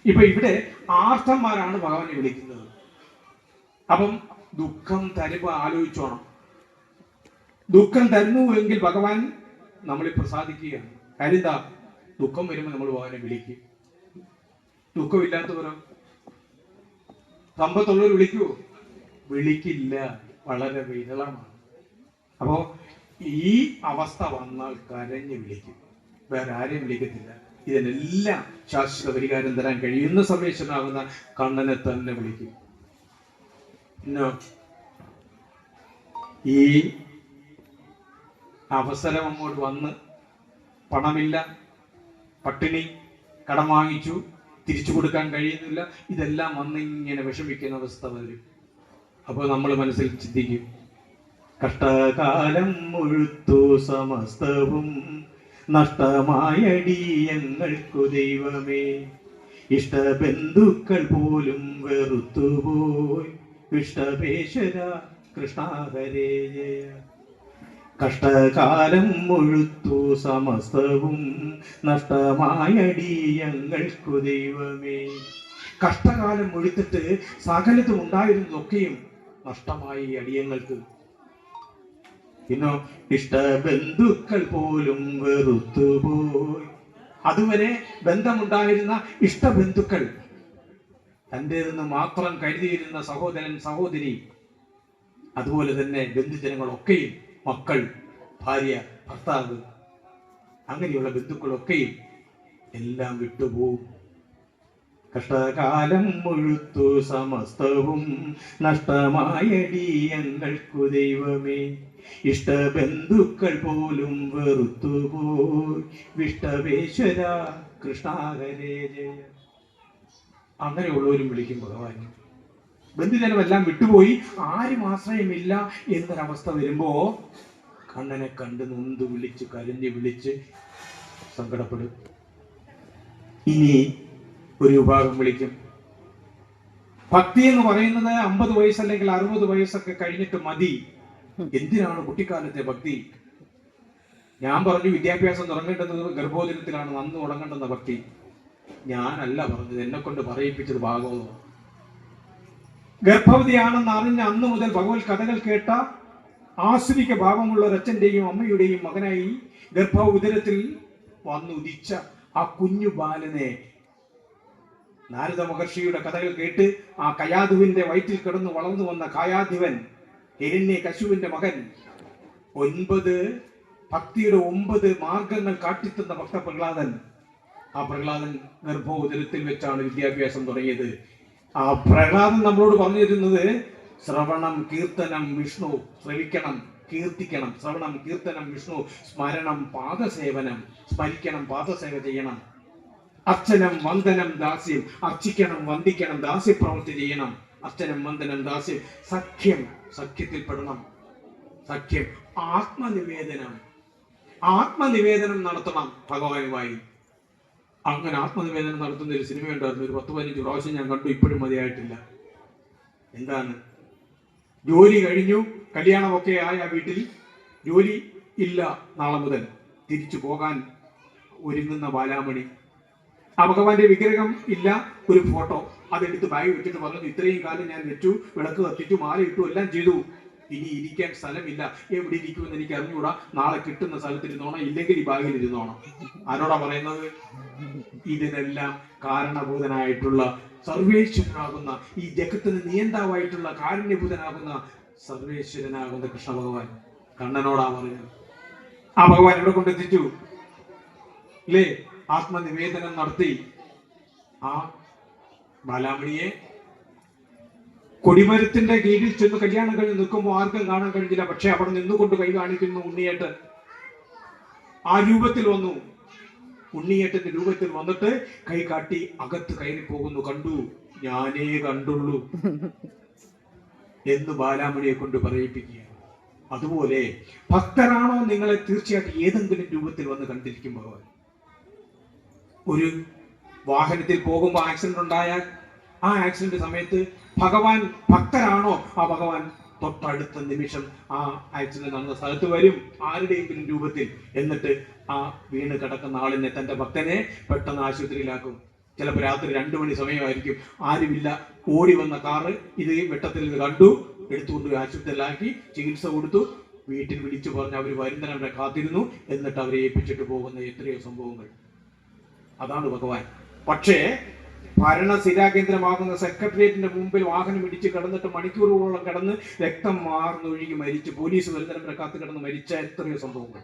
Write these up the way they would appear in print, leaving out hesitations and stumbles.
ഇപ്പൊ ഇവിടെ ആർത്തന്മാരാണ് ഭഗവാനെ വിളിക്കുന്നത്. അപ്പം ദുഃഖം തരുമ്പോ ആലോചിച്ചോണം. ദുഃഖം തരുന്നു എങ്കിൽ ഭഗവാൻ നമ്മളെ പ്രസാദിക്കുകയാണ്. കാര്യം എന്താ? ദുഃഖം വരുമ്പോൾ നമ്മൾ ഭഗവാനെ വിളിക്കും. ദുഃഖമില്ലാത്തവരോ? സമ്പത്തുള്ളവർ വിളിക്കുവോ? വിളിക്കില്ല, വളരെ വിരളമാണ്. അപ്പോ ഈ അവസ്ഥ വന്നാൽ കരഞ്ഞ് വിളിക്കും, വേറെ ആരെയും വിളിക്കത്തില്ല. ഇതിനെല്ലാം ശാശ്വത പരിഹാരം തരാൻ കഴിയുന്ന സർവേശ്വരനാകുന്ന കണ്ണനെ തന്നെ വിളിക്കും. പിന്നെ ഈ അവസരം അങ്ങോട്ട് വന്ന് പണമില്ല, പട്ടിണി, കടം വാങ്ങിച്ചു, തിരിച്ചു കൊടുക്കാൻ കഴിയുന്നില്ല, ഇതെല്ലാം വന്നിങ്ങനെ വിഷമിക്കുന്ന അവസ്ഥ വരും. അപ്പോൾ നമ്മൾ മനസ്സിൽ ചിന്തിക്കും, കഷ്ടകാലം മുഴുത്തു സമസ്തവും നഷ്ടമായടിയങ്ങൾക്കു ദൈവമേ, ഇഷ്ടബന്ധുക്കൾ പോലും വെറുത്തുപോയി വിഷ്ടപേശ്വര കൃഷ്ണ ഹരേ ജയ. കഷ്ടകാലം മുഴുത്തു സമസ്തവും നഷ്ടമായടിയങ്ങൾക്കു ദൈവമേ. കഷ്ടകാലം മുഴുത്തിട്ട് സകലതും ഉണ്ടായിരുന്നതൊക്കെയും നഷ്ടമായി അടിയങ്ങൾക്ക്. പിന്നോ ഇഷ്ടബന്ധുക്കൾ പോലും വെറുത്തുപോയി. അതുവരെ ബന്ധമുണ്ടായിരുന്ന ഇഷ്ടബന്ധുക്കൾ, തൻ്റെതെന്ന് മാത്രം കരുതിയിരുന്ന സഹോദരൻ സഹോദരി, അതുപോലെ തന്നെ ബന്ധുജനങ്ങളൊക്കെയും, മക്കൾ, ഭാര്യ, ഭർത്താവ്, അങ്ങനെയുള്ള ബന്ധുക്കളൊക്കെയും എല്ലാം വിട്ടുപോകും. കഷ്ടകാലം മുഴുത്തു സമസ്തവും നഷ്ടമായടിയങ്ങൾക്കു ദൈവമേ, ഇഷ്ടബന്ധുക്കൾ പോലും വെറുത്തുപോയി വിഷ്ടപേശ്വര കൃഷ്ണ ഹരേ ജയ. അങ്ങനെയുള്ളവരും വിളിക്കും ഭഗവാൻ. ബന്ധുജനമെല്ലാം വിട്ടുപോയി, ആരും ആശ്രയമില്ല എന്നൊരവസ്ഥ വരുമ്പോ കണ്ണനെ കണ്ട് നൊന്ത് വിളിച്ച് കരഞ്ഞ് വിളിച്ച് സങ്കടപ്പെടും. ഇനി ഒരു വിഭാഗം വിളിക്കും. ഭക്തി എന്ന് പറയുന്നത് 50 വയസ്സ് അല്ലെങ്കിൽ 60 വയസ്സൊക്കെ കഴിഞ്ഞിട്ട് മതി. എന്തിനാണ് കുട്ടിക്കാലത്തെ ഭക്തി? ഞാൻ പറഞ്ഞു വിദ്യാഭ്യാസം തുടങ്ങേണ്ടത് ഗർഭോദരത്തിലാണ്, അന്ന് തുടങ്ങേണ്ടുന്ന ഭക്തി. ഞാനല്ല പറഞ്ഞത്, എന്നെ കൊണ്ട് പറയിപ്പിച്ചത് ഭാഗവതമാണ്. ഗർഭവതിയാണെന്ന് അറിഞ്ഞ അന്ന് മുതൽ ഭഗവത് കഥകൾ കേട്ട ആശ്രിക ഭാവമുള്ള ഒരച്ഛന്റെയും അമ്മയുടെയും മകനായി ഗർഭോദരത്തിൽ വന്നുദിച്ച ആ കുഞ്ഞു ബാലനെ, നാരദ മഹർഷിയുടെ കഥകൾ കേട്ട് ആ കയാധുവിന്റെ വയറ്റിൽ കിടന്ന് വളർന്നു വന്ന കയാധുവൻ, ഹിരണ്യകശിപുവിന്റെ മകൻ, 9 ഭക്തിയുടെ 9 മാർഗങ്ങൾ കാട്ടിത്തന്ന ഭക്ത പ്രഹ്ലാദൻ. ആ പ്രഹ്ലാദൻ ഗർഭോദരത്തിൽ വെച്ചാണ് വിദ്യാഭ്യാസം തുടങ്ങിയത്. ആ പ്രഹ്ലാദൻ നമ്മളോട് പറഞ്ഞു തരുന്നത് ശ്രവണം കീർത്തനം വിഷ്ണു, ശ്രവിക്കണം, കീർത്തിക്കണം. ശ്രവണം കീർത്തനം വിഷ്ണു, സ്മരണം പാദസേവനം, സ്മരിക്കണം, പാദസേവ ചെയ്യണം. അർച്ചനം വന്ദനം ദാസ്യം, അർച്ചിക്കണം, വന്ദിക്കണം, ദാസ്യപ്രവൃത്തി ചെയ്യണം. അർച്ചനം വന്ദനം ദാസ്യം. സഖ്യം, സഖ്യത്തിൽ പെടണം. സഖ്യം, ആത്മനിവേദനം, ആത്മനിവേദനം നടത്തണം ഭഗവാനുമായി. അങ്ങനെ ആത്മനിവേദനം നടത്തുന്ന ഒരു സിനിമ ഉണ്ടായിരുന്നു, ഒരു 10-15 പ്രാവശ്യം ഞാൻ കണ്ടു, ഇപ്പോഴും മതിയായിട്ടില്ല. എന്താണ്? ജോലി കഴിഞ്ഞു, കല്യാണമൊക്കെ ആയ വീട്ടിൽ ജോലി ഇല്ല, നാളെ മുതൽ തിരിച്ചു പോകാൻ ഒരുങ്ങുന്ന ബാലാമണി. ആ ഭഗവാന്റെ വിഗ്രഹം ഇല്ല, ഒരു ഫോട്ടോ അതെടുത്ത് ബാഗ് വെച്ചിട്ട് പറഞ്ഞു, ഇത്രയും കാലം ഞാൻ വെച്ചു, വിളക്ക് കത്തിച്ചു, മാല ഇട്ടു, എല്ലാം ചെയ്തു, ഇനി ഇരിക്കാൻ സ്ഥലമില്ല. എവിടെ ഇരിക്കുമെന്ന് എനിക്ക് അറിഞ്ഞുകൂടാ, നാളെ കിട്ടുന്ന സ്ഥലത്തിരുന്നോണം, ഇല്ലെങ്കിൽ ഈ ബാഗിൽ ഇരുന്നോണം. ആരോടാ പറയുന്നത്? ഇതിനെല്ലാം കാരണഭൂതനായിട്ടുള്ള സർവേശ്വരനാകുന്ന, ഈ ജഗത്തിന് നിയന്താവായിട്ടുള്ള കാരുണ്യഭൂതനാകുന്ന സർവേശ്വരനാകുന്ന കൃഷ്ണ ഭഗവാൻ കണ്ണനോടാ പറയുന്നത്. ആ ഭഗവാൻ എവിടെ കൊണ്ടെത്തിച്ചു അല്ലേ? ആത്മനിവേദനം നടത്തി ആ ബാലാമണിയെ കൊടിമരത്തിന്റെ കീഴിൽ ചെന്ന് കല്യാണം കഴിഞ്ഞ് നിൽക്കുമ്പോൾ ആർക്കും കാണാൻ കഴിഞ്ഞില്ല. പക്ഷെ അവിടെ നിന്നുകൊണ്ട് കൈ കാണിക്കുന്നു ഉണ്ണിയേട്ടൻ. ആ രൂപത്തിൽ വന്നു, ഉണ്ണിയേട്ടന്റെ രൂപത്തിൽ വന്നിട്ട് കൈ കാട്ടി അകത്ത് കയറി പോകുന്നു. കണ്ടു, ഞാനേ കണ്ടുള്ളൂ എന്ന് ബാലാമണിയെ കൊണ്ട് പറയിപ്പിക്കുക. അതുപോലെ ഭക്തരാണോ നിങ്ങളെ തീർച്ചയായിട്ടും ഏതെങ്കിലും രൂപത്തിൽ വന്ന് കണ്ടിരിക്കും ഭഗവാൻ. ഒരു വാഹനത്തിൽ പോകുമ്പോൾ ആക്സിഡന്റ് ഉണ്ടായാൽ ആ ആക്സിഡന്റ് സമയത്ത് ഭഗവാൻ ഭക്തരാണോ, ആ ഭഗവാൻ തൊട്ടടുത്ത നിമിഷം ആ ആക്സിഡന്റ് നടന്ന സ്ഥലത്ത് വരും ആരുടെയെങ്കിലും രൂപത്തിൽ. എന്നിട്ട് ആ വീണ് കിടക്കുന്ന ആളിനെ, തന്റെ ഭക്തനെ പെട്ടെന്ന് ആശുപത്രിയിലാക്കും. ചിലപ്പോൾ രാത്രി 2 മണി സമയമായിരിക്കും, ആരുമില്ല. ഓടി വന്ന കാറ് ഇത് വെട്ടത്തിൽ ഇത് കണ്ടു, എടുത്തുകൊണ്ട് ആശുപത്രിയിലാക്കി ചികിത്സ കൊടുത്തു, വീട്ടിൽ വിളിച്ചു പറഞ്ഞ് അവർ വരുന്നവരെ കാത്തിരുന്നു, എന്നിട്ട് അവരെ ഏൽപ്പിച്ചിട്ട് പോകുന്ന എത്രയോ സംഭവങ്ങൾ. അതാണ് ഭഗവാൻ. പക്ഷേ ഭരണസ്ഥിരാകേന്ദ്രമാകുന്ന സെക്രട്ടേറിയറ്റിന്റെ മുമ്പിൽ വാഹനം ഇടിച്ച് കിടന്നിട്ട് മണിക്കൂറുകളോളം കിടന്ന് രക്തം മാർന്നൊഴുകി മരിച്ച് പോലീസ് വരുന്നവരെ കാത്തു കിടന്ന് മരിച്ച എത്രയോ സംഭവങ്ങൾ.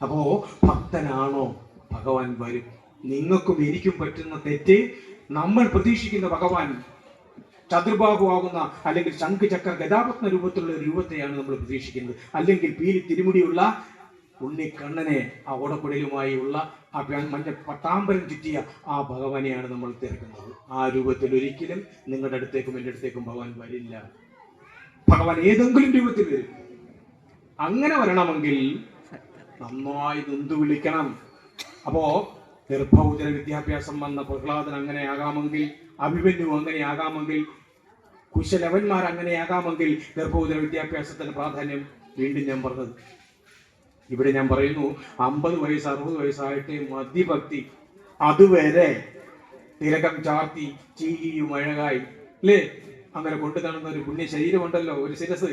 അപ്പോ ഭക്തനാണോ ഭഗവാൻ വരും. നിങ്ങൾക്കും എനിക്കും പറ്റുന്ന തെറ്റ്, നമ്മൾ പ്രതീക്ഷിക്കുന്ന ഭഗവാൻ ചതുർബാഹുവാകുന്ന അല്ലെങ്കിൽ ശംഖ് ചക്ര ഗദാപത്ന രൂപത്തിലുള്ള രൂപത്തെയാണ് നമ്മൾ പ്രതീക്ഷിക്കുന്നത്. അല്ലെങ്കിൽ പീലി തിരുമുടിയുള്ള ഉണ്ണിക്കണ്ണനെ ആ ഓടക്കുടലുമായി ഉള്ള ആ മഞ്ഞ പട്ടാമ്പരം ചുറ്റിയ ആ ഭഗവാനെയാണ് നമ്മൾ തിരക്കുന്നത്. ആ രൂപത്തിൽ ഒരിക്കലും നിങ്ങളുടെ അടുത്തേക്കും എൻ്റെ അടുത്തേക്കും ഭഗവാൻ വരില്ല. ഭഗവാൻ ഏതെങ്കിലും രൂപത്തിൽ വരും. അങ്ങനെ വരണമെങ്കിൽ നന്നായി നൊന്തു വിളിക്കണം. അപ്പോ ഗർഭോദര വിദ്യാഭ്യാസം വന്ന പ്രഹ്ലാദൻ അങ്ങനെയാകാമെങ്കിൽ, അഭിമന്യു അങ്ങനെയാകാമെങ്കിൽ, കുശലവന്മാർ അങ്ങനെയാകാമെങ്കിൽ ഗർഭോദര വിദ്യാഭ്യാസത്തിന്റെ പ്രാധാന്യം വീണ്ടും ഞാൻ പറഞ്ഞത്. ഇവിടെ ഞാൻ പറയുന്നു 50 വയസ്സ് 60 വയസ്സായിട്ട് മതിഭക്തി, അതുവരെ തിലകം ചാർത്തി ചീകിയും അഴകായി അല്ലേ അങ്ങനെ കൊണ്ടു നടന്ന ഒരു പുണ്യ ശരീരമുണ്ടല്ലോ, ഒരു ശിരസ്.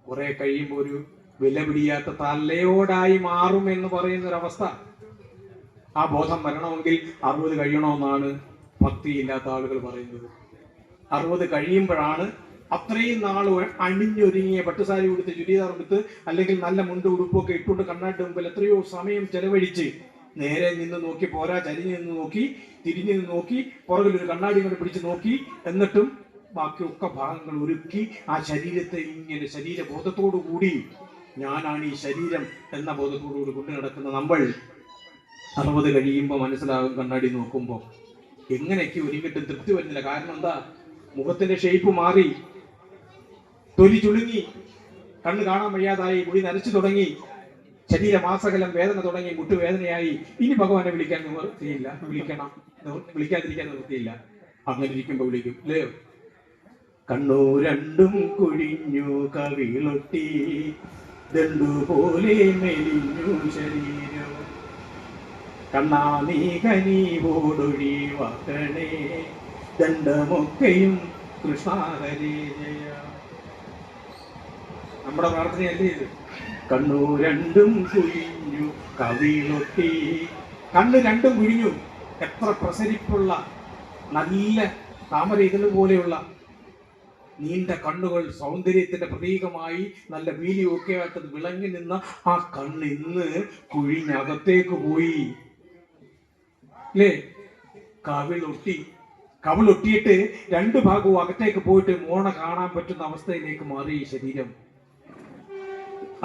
കുറെ കഴിയുമ്പോൾ ഒരു വില പിടിയാത്ത തലയോടായി മാറും എന്ന് പറയുന്ന ഒരവസ്ഥ. ആ ബോധം വരണമെങ്കിൽ 60 കഴിയണമെന്നാണ് ഭക്തിയില്ലാത്ത ആളുകൾ പറയുന്നത്. 60 കഴിയുമ്പോഴാണ് അത്രയും നാൾ അണിഞ്ഞൊരുങ്ങിയ പട്ടുസാരി കൊടുത്ത്, ചുരിദാർ കൊടുത്ത്, അല്ലെങ്കിൽ നല്ല മുണ്ട് ഉടുപ്പൊക്കെ ഇട്ടുകൊണ്ട് കണ്ണാട്ട് മുമ്പിൽ എത്രയോ സമയം ചെലവഴിച്ച് നേരെ നിന്ന് നോക്കി പോരാ, ചരിഞ്ഞ് നിന്ന് നോക്കി, തിരിഞ്ഞു നിന്ന് നോക്കി, പുറകിലൊരു കണ്ണാടി കൊണ്ട് പിടിച്ച് നോക്കി, എന്നിട്ടും ബാക്കിയൊക്കെ ഭാഗങ്ങൾ ഒരുക്കി ആ ശരീരത്തെ ഇങ്ങനെ ശരീരബോധത്തോടു കൂടി ഞാനാണ് ഈ ശരീരം എന്ന ബോധത്തോടുകൂടി കൊണ്ടു നടക്കുന്ന നമ്മൾ 60 കഴിയുമ്പോൾ മനസ്സിലാകും, കണ്ണാടി നോക്കുമ്പോൾ എങ്ങനെയൊക്കെ ഒരുങ്ങിട്ടും തൃപ്തി വരുന്നില്ല. കാരണം എന്താ? മുഖത്തിന്റെ ഷേപ്പ് മാറി, തൊലി ചുളുങ്ങി, കണ്ണ് കാണാൻ വയ്യാതായി, മുടി നരച്ചു തുടങ്ങി, ശരീരമാസകലം വേദന തുടങ്ങി, മുട്ടുവേദനയായി. ഇനി ഭഗവാനെ വിളിക്കാൻ നിവൃത്തിയില്ല, വിളിക്കാതിരിക്കാൻ നിവൃത്തിയില്ല. അങ്ങനെ ഇരിക്കുമ്പോ വിളിക്കും അല്ലേ? കണ്ണു രണ്ടും കുഴിഞ്ഞു കവിളൊട്ടി, ദണ്ടുപോലെ മെലിഞ്ഞു ശരീരം, കണ്ണാ നീ കനിവോടൊഴിവാക്കണേ, ദണ്ഡമൊക്കെയും കൃഷ്ണഹരേ ജയ. നമ്മുടെ പ്രാർത്ഥനയല്ലേ ഇത്? കണ്ണു രണ്ടും കുഴിഞ്ഞു കവിളൊട്ടി. കണ്ണ് രണ്ടും കുഴിഞ്ഞു. എത്ര പ്രസരിപ്പുള്ള നല്ല താമര ഇതള് പോലെയുള്ള നീണ്ട കണ്ണുകൾ, സൗന്ദര്യത്തിന്റെ പ്രതീകമായി നല്ല വീലിയൊക്കെ ആയിട്ട് വിളങ്ങി നിന്ന ആ കണ്ണ് ഇന്ന് കുഴിഞ്ഞകത്തേക്ക് പോയി അല്ലേ? കവിളൊട്ടിയിട്ട് 2 ഭാഗവും അകത്തേക്ക് പോയിട്ട് മോണ കാണാൻ പറ്റുന്ന അവസ്ഥയിലേക്ക് മാറി ഈ ശരീരം.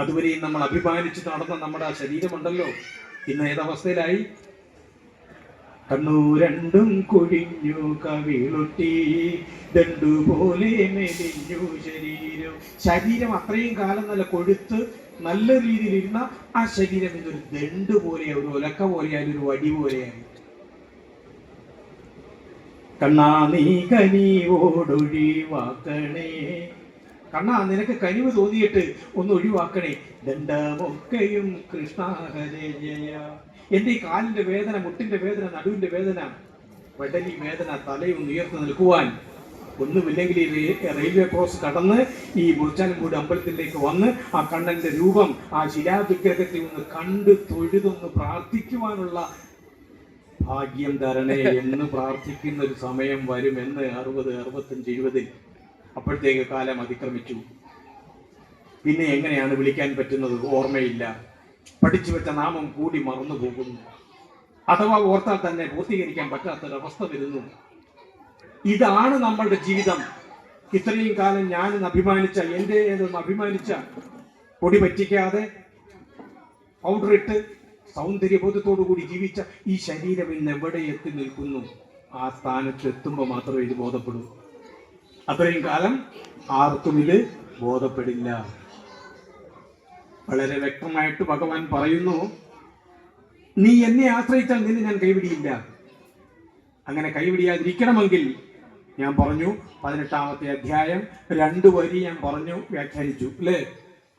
അതുവരെയും നമ്മൾ അഭിമാനിച്ച് നടന്ന നമ്മുടെ ആ ശരീരമുണ്ടല്ലോ, ഇന്ന് ഏതവസ്ഥയിലായി? കണ്ണു രണ്ടും കുഴിഞ്ഞു കവിളൊട്ടി, ദണ്ടുപോലെ മെലിഞ്ഞു ശരീരം. ശരീരം അത്രയും കാലം നല്ല കൊഴുത്ത് നല്ല രീതിയിലിരുന്ന ആ ശരീരം ഇതൊരു ദണ്ട് പോലെയായി, ഒരു ഒലക്ക പോലെയായി, ഒരു വടി പോലെയായി. കണ്ണാ നീ കനിവോടൊഴിവാക്കണേ, കണ്ണാ നിനക്ക് കനിവ് തോന്നിയിട്ട് ഒന്ന് ഒഴിവാക്കണേ, ദണ്ഡമൊക്കെയും കൃഷ്ണഹരേ ജയ. എന്റെ ഈ കാലിന്റെ വേദന, മുട്ടിന്റെ വേദന, നടുവിന്റെ വേദന, വെടലി വേദന, തലയൊന്ന് ഉയർത്തി നിൽക്കുവാൻ ഒന്നുമില്ലെങ്കിൽ ഈ റെയിൽവേ ക്രോസ് കടന്ന് ഈ മുറിച്ചാലൻകൂട് അമ്പലത്തിലേക്ക് വന്ന് ആ കണ്ണന്റെ രൂപം, ആ ശിലാവിഗ്രഹത്തിൽ ഒന്ന് കണ്ട് തൊഴുതൊന്ന് പ്രാർത്ഥിക്കുവാനുള്ള ഭാഗ്യം തരണേ എന്ന് പ്രാർത്ഥിക്കുന്ന ഒരു സമയം വരുമെന്ന് 60, 65, 70 അപ്പോഴത്തേക്ക് കാലം അതിക്രമിച്ചു. പിന്നെ എങ്ങനെയാണ് വിളിക്കാൻ പറ്റുന്നത്? ഓർമ്മയില്ല. പഠിച്ചു വെച്ച നാമം കൂടി മറന്നു പോകുന്നു. അഥവാ ഓർത്താൽ തന്നെ പൂർത്തീകരിക്കാൻ പറ്റാത്തൊരവസ്ഥ വരുന്നു. ഇതാണ് നമ്മളുടെ ജീവിതം. ഇത്രയും കാലം ഞാനെന്ന് അഭിമാനിച്ച, എൻ്റെ ഏതെന്ന് അഭിമാനിച്ച, പൊടി പറ്റിക്കാതെ പൗഡർ ഇട്ട് സൗന്ദര്യബോധത്തോടു കൂടി ജീവിച്ച ഈ ശരീരം ഇന്ന് എവിടെ എത്തി നിൽക്കുന്നു? ആ സ്ഥാനത്ത് എത്തുമ്പോൾ മാത്രമേ ഇത് ബോധപ്പെടൂ. അത്രയും കാലം ആർക്കും ഇത് ബോധപ്പെടില്ല. വളരെ വ്യക്തമായിട്ട് ഭഗവാൻ പറയുന്നു, നീ എന്നെ ആശ്രയിച്ചാൽ നിന്നെ ഞാൻ കൈവിടിയില്ല. അങ്ങനെ കൈവിടിയാതിരിക്കണമെങ്കിൽ ഞാൻ പറഞ്ഞു 18-ാമത്തെ അധ്യായം 2 വരി ഞാൻ പറഞ്ഞു, വ്യാഖ്യാനിച്ചു അല്ലേ?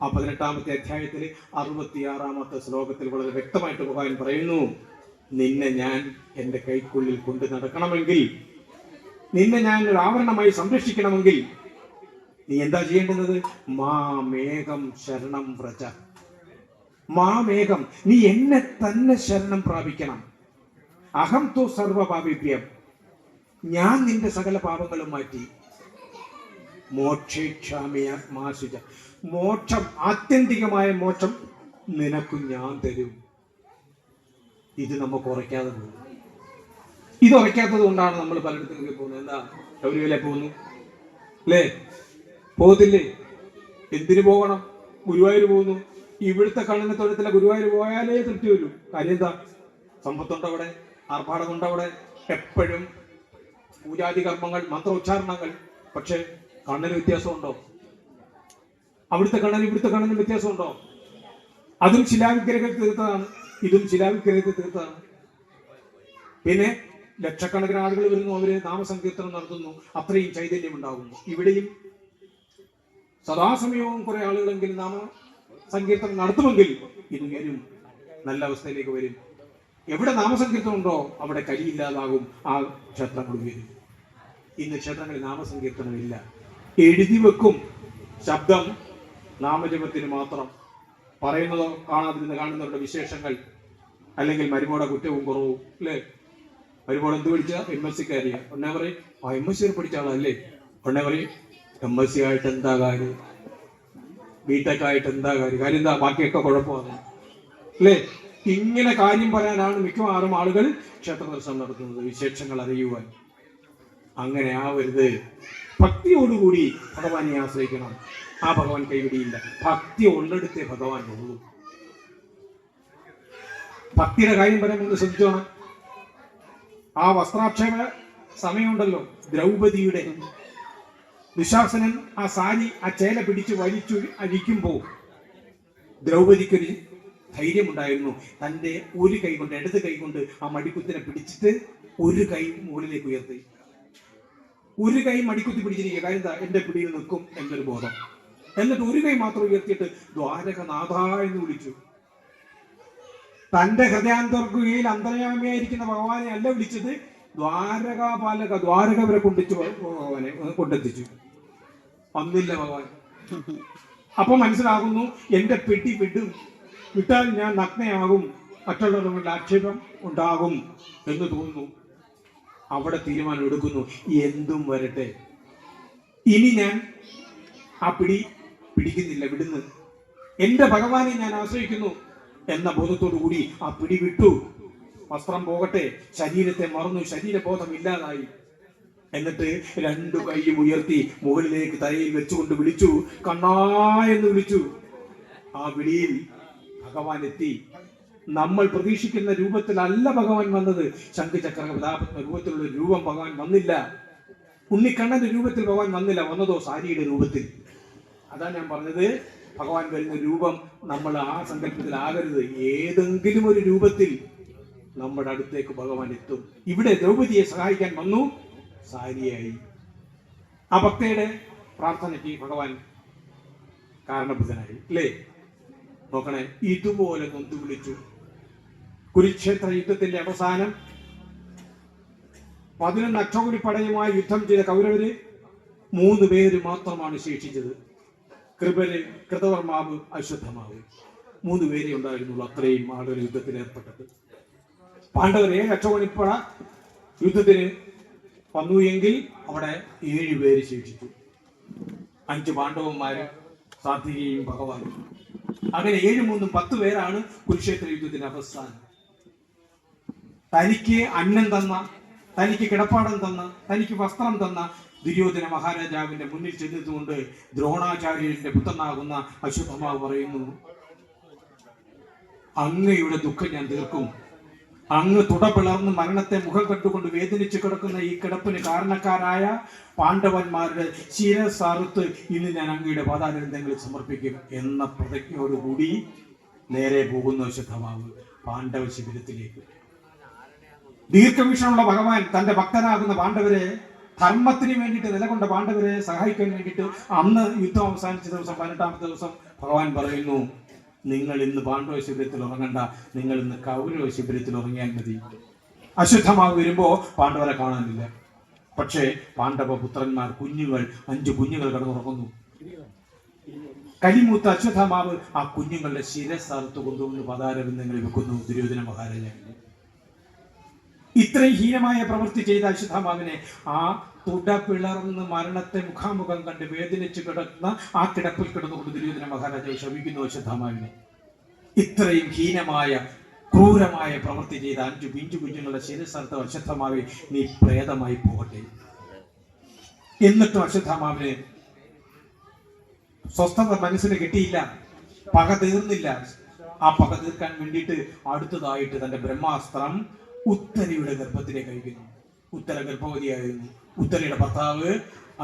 ആ 18-ാമത്തെ അധ്യായത്തിൽ 66-ാമത്തെ ശ്ലോകത്തിൽ വളരെ വ്യക്തമായിട്ട് ഭഗവാൻ പറയുന്നു, നിന്നെ ഞാൻ എൻ്റെ കൈക്കുള്ളിൽ കൊണ്ടു നടക്കണമെങ്കിൽ, നിന്നെ ഞാൻ ഒരു ആവരണമായി സംരക്ഷിക്കണമെങ്കിൽ നീ എന്താ ചെയ്യേണ്ടുന്നത്? മാമേഘം ശരണം വ്രജ. മാമേഘം, നീ എന്നെ തന്നെ ശരണം പ്രാപിക്കണം. അഹം തോ സർവപാപിഭ്യം, ഞാൻ നിന്റെ സകല പാപങ്ങളും മാറ്റി. മോക്ഷേക്ഷാമിയ മാസുജ, മോക്ഷം, ആത്യന്തികമായ മോക്ഷം നിനക്ക് ഞാൻ തരും. ഇത് നമുക്ക് ഉറയ്ക്കാതെ പോകും. ഇത് ഉറയ്ക്കാത്തത് കൊണ്ടാണ് നമ്മൾ പലയിടത്തേക്ക് പോകുന്നത്. എന്താ, ശബരിമല പോകുന്നു അല്ലേ? പോകത്തില്ലേ? എന്തിനു പോകണം? ഗുരുവായൂർ പോകുന്നു. ഇവിടുത്തെ കണ്ണിനെ തൊഴുത്തില്ല, ഗുരുവായൂർ പോയാലേ തൃപ്തി വരൂ. കാര്യം എന്താ? സമ്പത്തുണ്ട് അവിടെ, ആർഭാടമുണ്ട് അവിടെ, എപ്പോഴും പൂജാതി കർമ്മങ്ങൾ, മന്ത്രോച്ചാരണങ്ങൾ. പക്ഷെ കണ്ണിന് വ്യത്യാസമുണ്ടോ? അവിടുത്തെ കണ്ണിന് ഇവിടുത്തെ കണ്ണിന് വ്യത്യാസമുണ്ടോ? അതും ശിലാവിഗ്രഹത്തിൽ തീർത്തതാണ്, ഇതും ശിലാവിഗ്രഹത്തിൽ തീർത്തതാണ്. പിന്നെ ലക്ഷക്കണക്കിന് ആളുകൾ വരുന്നു, അവര് നാമസങ്കീർത്തനം നടത്തുന്നു, അത്രയും ചൈതന്യം ഉണ്ടാകുന്നു. ഇവിടെയും സദാസമയവും കുറെ ആളുകളെങ്കിലും നാമസങ്കീർത്തനം നടത്തുമെങ്കിൽ ഇത് വരും, നല്ല അവസ്ഥയിലേക്ക് വരും. എവിടെ നാമസങ്കീർത്തനം ഉണ്ടോ അവിടെ കലിയില്ലാതാകും, ആ ക്ഷേത്രങ്ങൾ വരും. ഇന്ന് ക്ഷേത്രങ്ങളിൽ നാമസങ്കീർത്തനമില്ല, എഴുതി വെക്കും. ശബ്ദം നാമജപത്തിന് മാത്രം. പറയുന്നതോ കാണുന്നവരുടെ വിശേഷങ്ങൾ, അല്ലെങ്കിൽ മരുമോടെ കുറ്റവും കുറവും അല്ലേ? മരുമോട് എന്ത് പഠിച്ച? MSc കാരിയ. ഉടനെ പറയും MSc പഠിച്ച ആളല്ലേ. ഉടനെ പറയും MSc ആയിട്ട് എന്താ കാര്യം, ബിടെക് ആയിട്ട് എന്താ കാര്യം, കാര്യം എന്താ, ബാക്കിയൊക്കെ കുഴപ്പമാണ് അല്ലേ? ഇങ്ങനെ കാര്യം പറയാനാണ് മിക്കവാറും ആളുകൾ ക്ഷേത്ര ദർശനം നടത്തുന്നത്, വിശേഷങ്ങൾ അറിയുവാൻ. അങ്ങനെ ആവരുത്. ഭക്തിയോടുകൂടി ഭഗവാനെ ആശ്രയിക്കണം. ആ ഭഗവാൻ കൈവിടിയില്ല. ഭക്തി ഉള്ളിടത്തെ ഭഗവാൻ ഉള്ളൂ. ഭക്തിയുടെ കാര്യം പറയാൻ ശ്രദ്ധിച്ചോണം. ആ വസ്ത്രാക്ഷേപ സമയമുണ്ടല്ലോ, ദ്രൗപദിയുടെ ദുശാസനൻ ആ സാരി, ആ ചേല പിടിച്ച് വലിച്ചു അഴിക്കുമ്പോൾ ദ്രൗപദിക്കൊരു ധൈര്യമുണ്ടായിരുന്നു. തൻ്റെ ഒരു കൈ കൊണ്ട്, ഇടത് കൈ കൊണ്ട് ആ മടിക്കുത്തിനെ പിടിച്ചിട്ട് ഒരു കൈ മുകളിലേക്ക് ഉയർത്തി. ഒരു കൈ മടിക്കുത്തി പിടിച്ചിരിക്കുക, കാര്യം എന്താ, എന്റെ പിടിയിൽ നിൽക്കും എന്നൊരു ബോധം. എന്നിട്ട് ഒരു കൈ മാത്രം ഉയർത്തിയിട്ട് ദ്വാരകനാഥ എന്ന് വിളിച്ചു. തന്റെ ഹൃദയാന്തർഗുഹയിൽ അന്തര്യാമിയായിരിക്കുന്ന ഭഗവാനെ അല്ല വിളിച്ചത്, ദ്വാരകാപാലക, ദ്വാരക വരെ ഭഗവാനെ കൊണ്ടെത്തിച്ചു. വന്നില്ല ഭഗവാൻ. അപ്പൊ മനസ്സിലാകുന്നു, എന്റെ പെട്ടി വിട്ടാൽ ഞാൻ നഗ്നയാകും, മറ്റുള്ളവരുടെ ആക്ഷേപം ഉണ്ടാകും എന്ന് തോന്നുന്നു. അവിടെ തീരുമാനം എടുക്കുന്നു, എന്തും വരട്ടെ, ഇനി ഞാൻ ആ പിടിക്കുന്നില്ല, വിടുന്നു. എന്റെ ഭഗവാനെ ഞാൻ ആശ്രയിക്കുന്നു എന്ന ബോധത്തോടു കൂടി ആ പിടി വിട്ടു. വസ്ത്രം പോകട്ടെ, ശരീരത്തെ മറന്നു, ശരീരബോധം ഇല്ലാതായി. എന്നിട്ട് രണ്ടു കൈയും ഉയർത്തി മുകളിലേക്ക് തലയിൽ വെച്ചുകൊണ്ട് വിളിച്ചു, കണ്ണാ എന്ന് വിളിച്ചു. ആ വിളിയിൽ ഭഗവാൻ എത്തി. നമ്മൾ പ്രതീക്ഷിക്കുന്ന രൂപത്തിലല്ല ഭഗവാൻ വന്നത്. ശംഖചക്ര പ്രതാപ രൂപത്തിലുള്ള രൂപം ഭഗവാൻ വന്നില്ല. ഉണ്ണിക്കണ്ണന്റെ രൂപത്തിൽ ഭഗവാൻ വന്നില്ല. വന്നതോ സാരിയുടെ രൂപത്തിൽ. അതാ ഞാൻ പറഞ്ഞത്, ഭഗവാൻ വരുന്ന രൂപം നമ്മൾ ആ സങ്കല്പത്തിലാകരുത്. ഏതെങ്കിലും ഒരു രൂപത്തിൽ നമ്മുടെ അടുത്തേക്ക് ഭഗവാൻ എത്തും. ഇവിടെ ദ്രൗപദിയെ സഹായിക്കാൻ വന്നു, സാരിയായി. ആ ഭക്തയുടെ പ്രാർത്ഥനയ്ക്ക് ഭഗവാൻ കാരണഭൂതനായി അല്ലേ? നോക്കണേ, ഇതുപോലെ നൊന്തു വിളിച്ചു. കുരുക്ഷേത്ര യുദ്ധത്തിന്റെ അവസാനം 11 അക്ഷൗഹിണിപ്പടയുമായി യുദ്ധം ചെയ്ത കൗരവര് 3 പേര് മാത്രമാണ് ശേഷിച്ചത്. കൃതവർമാവ്, അശ്വത്ഥമാവ്. 3 പേരെ ഉണ്ടായിരുന്നുള്ളൂ അത്രയും ആളുകൾ യുദ്ധത്തിൽ ഏർപ്പെട്ടത്. പാണ്ഡവർ 7 അക്ഷൗഹിണിപ്പട യുദ്ധത്തിന് വന്നു എങ്കിൽ അവിടെ 7 പേര് ശേഷിച്ചു. 5 പാണ്ഡവന്മാരും സാത്വികയും ഭഗവാനും. അങ്ങനെ 7 3 10 പേരാണ് കുരുക്ഷേത്ര യുദ്ധത്തിന്റെ അവസാനം. തനിക്ക് അന്നം തന്ന, തനിക്ക് കിടപ്പാടം തന്ന, തനിക്ക് വസ്ത്രം തന്ന ദുര്യോധന മഹാരാജാവിന്റെ മുന്നിൽ ചെന്നതുകൊണ്ട് ദ്രോണാചാര്യന്റെ പുത്രനാകുന്ന അശ്വത്ഥമാവ് പറയുന്നു, അങ്ങയുടെ ദുഃഖം ഞാൻ തീർക്കും. അങ്ങ് തുടപിളർന്ന് മരണത്തെ മുഖം കണ്ടുകൊണ്ട് വേദനിച്ചു കിടക്കുന്ന ഈ കിടപ്പിന് കാരണക്കാരായ പാണ്ഡവന്മാരുടെ ശിരസ്സാറുത്ത് ഇന്ന് ഞാൻ അങ്ങയുടെ പാതാരവിന്ദങ്ങളിൽ സമർപ്പിക്കും എന്ന പ്രതിജ്ഞയോടുകൂടി നേരെ പോകുന്ന അശ്വത്ഥമാവ് പാണ്ഡവ ശിബിരത്തിലേക്ക്. ദീർഘവീക്ഷണമുള്ള ഭഗവാൻ തന്റെ ഭക്തനാകുന്ന പാണ്ഡവരെ, ധർമ്മത്തിന് വേണ്ടിയിട്ട് നിലകൊണ്ട പാണ്ഡവരെ സഹായിക്കാൻ വേണ്ടിയിട്ട് അന്ന് യുദ്ധം അവസാനിച്ച ദിവസം 18ാമത്തെ ദിവസം ഭഗവാൻ പറയുന്നു, നിങ്ങൾ ഇന്ന് പാണ്ഡവ ശിബിരത്തിൽ ഉറങ്ങണ്ട, നിങ്ങൾ ഇന്ന് കൗരവ ശിബിരത്തിൽ ഉറങ്ങിയാൽ മതി. അശ്വത്ഥമാവ് വരുമ്പോ പാണ്ഡവരെ കാണാനില്ല. പക്ഷേ പാണ്ഡവ പുത്രന്മാർ കുഞ്ഞുങ്ങൾ 5 കുഞ്ഞുങ്ങൾ കിടന്നുറങ്ങുന്നു. കലിമൂത്ത അശ്വത്ഥമാവ് ആ കുഞ്ഞുങ്ങളുടെ ശിരസ്സറുത്ത് കൊണ്ടുവന്ന് പതാരബന്ധങ്ങളിൽ വെക്കുന്നു ദുര്യോധന മഹാരാജാവിന്. ഇത്രയും ഹീനമായ പ്രവൃത്തി ചെയ്ത അശ്വത്ഥമാവിനെ ആ തുട പിളർന്ന് മരണത്തെ മുഖാമുഖം കണ്ട് വേദനിച്ച് കിടക്കുന്ന ആ കിടപ്പിൽ കിടന്നുകൊണ്ട് ദുര്യോധന മഹാരാജാവ് ശപിക്കുന്നു അശ്വത്ഥമാവിനെ. ഇത്രയും ഹീനമായ ക്രൂരമായ പ്രവൃത്തി ചെയ്ത 5 പിഞ്ചു കുഞ്ഞുങ്ങളുടെ ശിരസ്സറുത്ത അശ്വത്ഥമാവെ നീ പ്രേതമായി പോകട്ടെ. എന്നിട്ടും അശ്വത്ഥമാവിന് സ്വസ്ഥത മനസ്സിന് കിട്ടിയില്ല, പക തീർന്നില്ല. ആ പക തീർക്കാൻ വേണ്ടിയിട്ട് അടുത്തതായിട്ട് തന്റെ ബ്രഹ്മാസ്ത്രം ഉത്തരയുടെ ഗർഭത്തിലേക്ക് അയക്കുന്നു. ഉത്തര ഗർഭവതിയായിരുന്നു. ഉത്തരയുടെ ഭർത്താവ്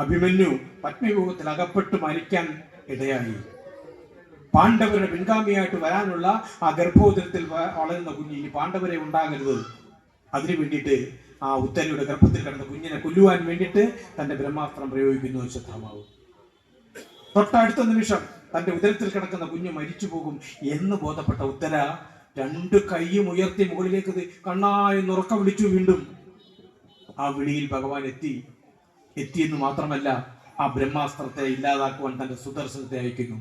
അഭിമന്യു പത്മവ്യൂഹത്തിൽ അകപ്പെട്ട് മരിക്കാൻ ഇടയായി. പാണ്ഡവരുടെ പിൻഗാമിയായിട്ട് വരാനുള്ള ആ ഗർഭോദരത്തിൽ വളരുന്ന കുഞ്ഞ് ഇനി പാണ്ഡവരെ ഉണ്ടാകരുത്, അതിനു വേണ്ടിയിട്ട് ആ ഉത്തരയുടെ ഗർഭത്തിൽ കിടന്ന കുഞ്ഞിനെ കൊല്ലുവാൻ വേണ്ടിയിട്ട് തന്റെ ബ്രഹ്മാസ്ത്രം പ്രയോഗിക്കുന്നു അശ്വത്ഥമാവ്. തൊട്ടടുത്ത നിമിഷം തന്റെ ഉദരത്തിൽ കിടക്കുന്ന കുഞ്ഞ് മരിച്ചു പോകും എന്ന് ബോധപ്പെട്ട ഉത്തര 2 കൈയും ഉയർത്തി മുകളിലേക്ക് കണ്ണായെന്ന് ഉറക്കം വിളിച്ചു. വീണ്ടും ആ വിളിയിൽ ഭഗവാൻ എത്തിയെന്ന് മാത്രമല്ല, ആ ബ്രഹ്മാസ്ത്രത്തെ ഇല്ലാതാക്കുവാൻ തന്റെ സുദർശനത്തെ അയക്കുന്നു.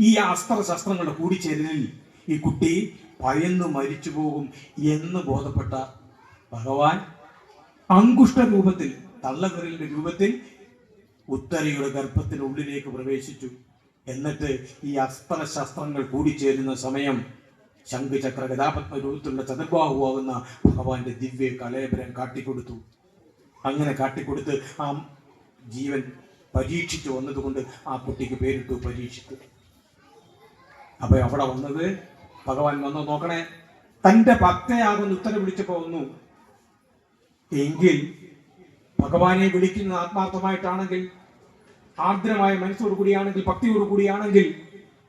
ഈ അസ്ത്രശസ്ത്രങ്ങളുടെ കൂടിച്ചേരലിൽ ഈ കുട്ടി ഭയന്ന് മരിച്ചു പോകും എന്ന് ബോധപ്പെട്ട ഭഗവാൻ അങ്കുഷ്ട രൂപത്തിൽ, തള്ളവിരലിന്റെ രൂപത്തിൽ ഉത്തരയുടെ ഗർഭത്തിനുള്ളിലേക്ക് പ്രവേശിച്ചു. എന്നിട്ട് ഈ അസ്ത്രശസ്ത്രങ്ങൾ കൂടിച്ചേരുന്ന സമയം ശംഖുചക്ര ഗദാപത്മ രൂപത്തിലുള്ള ചതുർബാഹുവാകുന്ന ഭഗവാന്റെ ദിവ്യ കലേബരം കാട്ടിക്കൊടുത്തു. അങ്ങനെ കാട്ടിക്കൊടുത്ത് ആ ജീവൻ പരീക്ഷിച്ചു വന്നതുകൊണ്ട് ആ കുട്ടിക്ക് പേരിട്ടു പരീക്ഷിച്ചു. അപ്പൊ അവിടെ വന്നത് ഭഗവാൻ വന്നു നോക്കണേ, തന്റെ ഭക്തയാകുന്ന ഉത്തര വിളിച്ചപ്പോ വന്നു. എങ്കിൽ ഭഗവാനെ വിളിക്കുന്ന ആത്മാർത്ഥമായിട്ടാണെങ്കിൽ, ആർദ്രമായ മനസ്സോടു കൂടിയാണെങ്കിൽ, ഭക്തിയോടു കൂടിയാണെങ്കിൽ,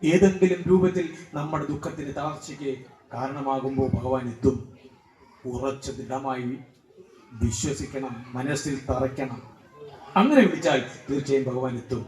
ഏതെങ്കിലും രൂപത്തിൽ നമ്മുടെ ദുഃഖത്തിന് തളർച്ചയ്ക്ക് കാരണമാകുമ്പോൾ ഭഗവാൻ എത്തും. ഉറച്ച ദൃഢമായി വിശ്വസിക്കണം, മനസ്സിൽ തറയ്ക്കണം. അങ്ങനെ വിളിച്ചാൽ തീർച്ചയായും ഭഗവാൻ എത്തും.